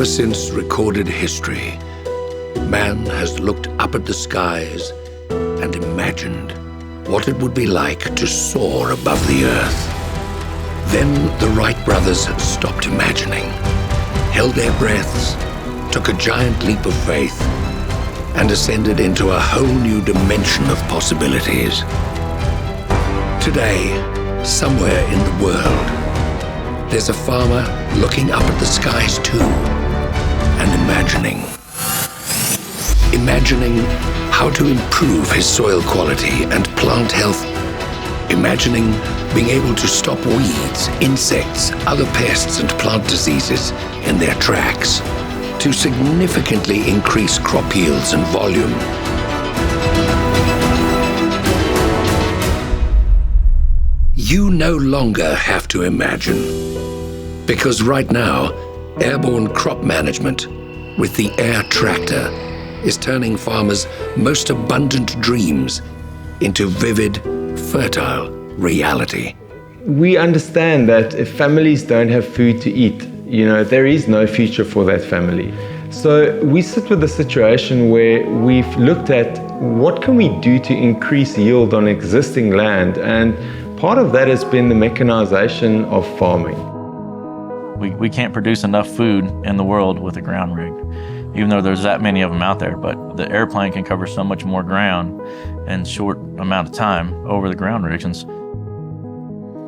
Ever since recorded history, man has looked up at the skies and imagined what it would be like to soar above the earth. Then the Wright brothers stopped imagining, held their breaths, took a giant leap of faith, and ascended into a whole new dimension of possibilities. Today, somewhere in the world, there's a farmer looking up at the skies too, and imagining how to improve his soil quality and plant health, imagining being able to stop weeds, insects, other pests and plant diseases in their tracks to significantly increase crop yields and volume. You no longer have to imagine, because right now, airborne crop management with the Air Tractor is turning farmers' most abundant dreams into vivid, fertile reality. We understand that if families don't have food to eat, there is no future for that family. So we sit with a situation where we've looked at what can we do to increase yield on existing land, and part of that has been the mechanization of farming. We can't produce enough food in the world with a ground rig, even though there's that many of them out there, but the airplane can cover so much more ground in short amount of time over the ground rigs.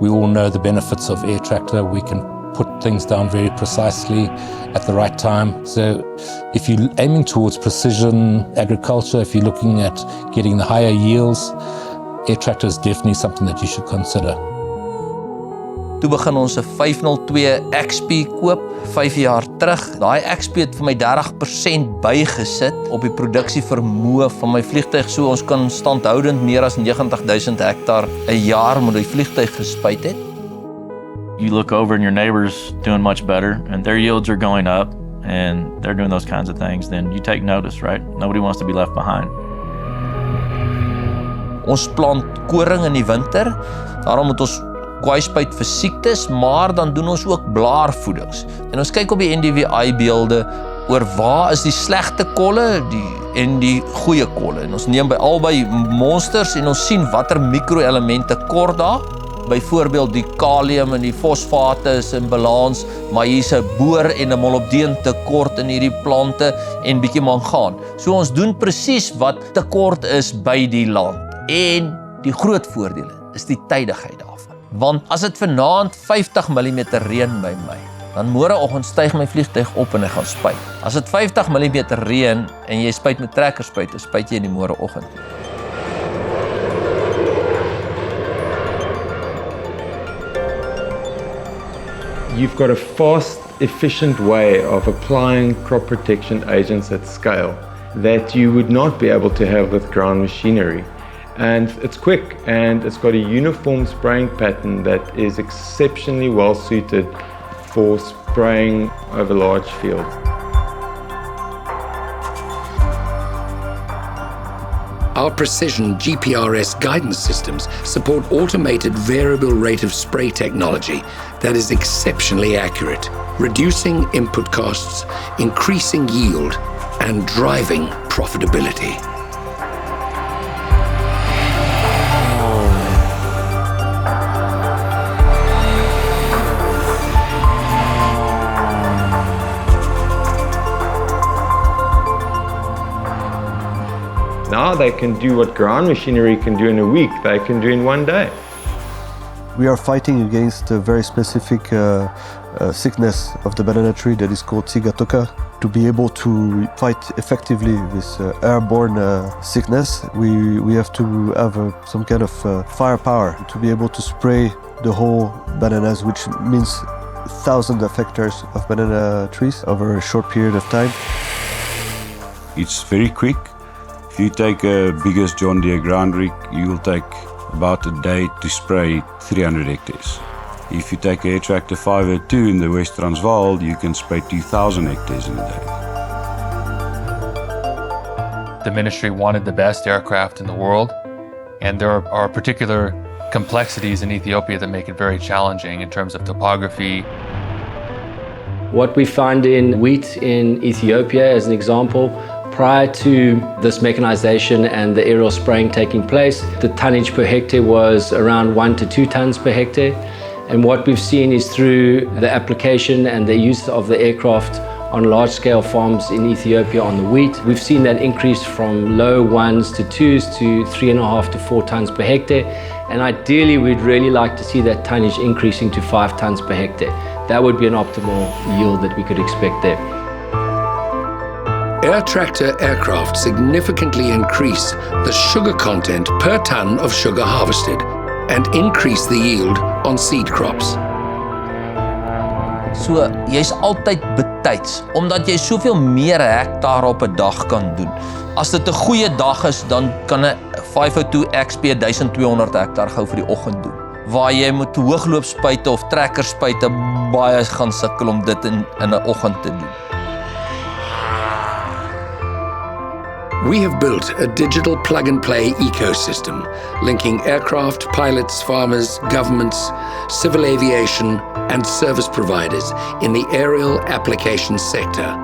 We all know the benefits of Air Tractor. We can put things down very precisely at the right time. So if you're aiming towards precision agriculture, if you're looking at getting the higher yields, Air Tractor is definitely something that you should consider. Toe begin ons 'n 502 XP koop 5 jaar terug. Daai XP het vir my 30% bygesit op die produksievermoë van my vliegtuig, so ons kan standhoudend meer as 90,000 hektaar 'n jaar met die vliegtuig gespuit het. You look over and your neighbor's doing much better and their yields are going up and they're doing those kinds of things, then you take notice, right? Nobody wants to be left behind. Ons plant koring in die winter, daarom moet ons kwaaispuit vir siektes, maar dan doen ons ook blaarvoedings. En ons kyk op die NDVI-beelde oor waar is die slegte kolle en die goeie kolle. En ons neem by albei monsters en ons sien watter mikroelemente kort daar. Byvoorbeeld die kalium en die fosfate is in balans, maar hier's 'n boor en 'n molibdeen tekort in hierdie plante en bietjie mangaan. So ons doen presies wat tekort is by die land. En die groot voordele is die tydigheid daarvan. Want as dit vanaand 50 mm reën by my, dan môreoggend styg my vliegtuig op en hy gaan spuit. As dit 50 mm reën en jy spuit met trekkerspuit, dan spuit jy in die môreoggend. You've got a fast, efficient way of applying crop protection agents at scale that you would not be able to have with ground machinery. And it's quick, and it's got a uniform spraying pattern that is exceptionally well suited for spraying over large fields. Our precision GPRS guidance systems support automated variable rate of spray technology that is exceptionally accurate, reducing input costs, increasing yield, and driving profitability. Now they can do what ground machinery can do in a week, they can do in one day. We are fighting against a very specific sickness of the banana tree that is called sigatoka. To be able to fight effectively this airborne sickness, we have to have some kind of firepower to be able to spray the whole bananas, which means thousands of hectares of banana trees over a short period of time. It's very quick. If you take a biggest John Deere ground rig, you will take about a day to spray 300 hectares. If you take Air Tractor 502 in the West Transvaal, you can spray 2,000 hectares in a day. The ministry wanted the best aircraft in the world, and there are particular complexities in Ethiopia that make it very challenging in terms of topography. What we find in wheat in Ethiopia, as an example, prior to this mechanization and the aerial spraying taking place, the tonnage per hectare was around 1 to 2 tons per hectare. And what we've seen is through the application and the use of the aircraft on large-scale farms in Ethiopia on the wheat, we've seen that increase from low 1s to 2s to 3.5 to 4 tons per hectare. And ideally, we'd really like to see that tonnage increasing to 5 tons per hectare. That would be an optimal yield that we could expect there. Air tractor aircraft significantly increase the sugar content per ton of sugar harvested and increase the yield on seed crops. So, jy's altyd betyds, omdat jy soveel meer hektaar op 'n dag kan doen. As dit 'n goeie dag is, dan kan 'n 502 XP 1200 hektaar gou vir die oggend doen. Waar jy met hoogloopspuite of trekkerspuite baie gaan sukkel om dit in 'n oggend te doen. We have built a digital plug-and-play ecosystem linking aircraft, pilots, farmers, governments, civil aviation, and service providers in the aerial application sector,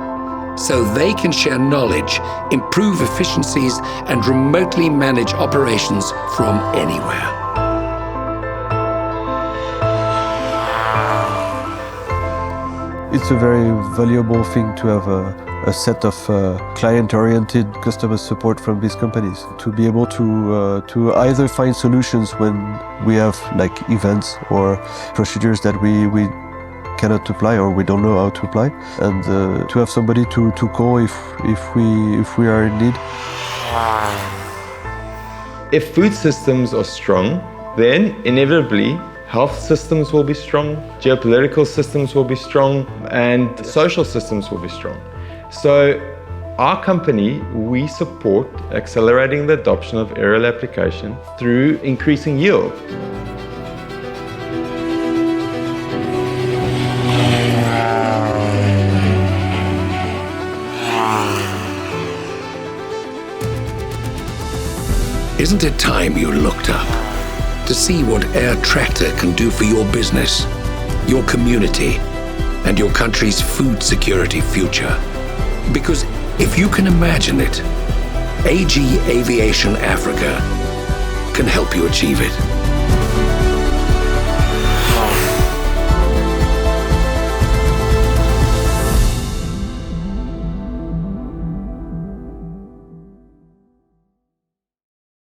so they can share knowledge, improve efficiencies, and remotely manage operations from anywhere. It's a very valuable thing to have a set of client-oriented customer support from these companies to be able to either find solutions when we have like events or procedures that we cannot apply or we don't know how to apply, and to have somebody to call if we are in need. If food systems are strong, then inevitably health systems will be strong, geopolitical systems will be strong, and social systems will be strong. So our company, we support accelerating the adoption of aerial application through increasing yield. Isn't it time you looked up to see what Air Tractor can do for your business, your community, and your country's food security future? Because if you can imagine it, AG Aviation Africa can help you achieve it.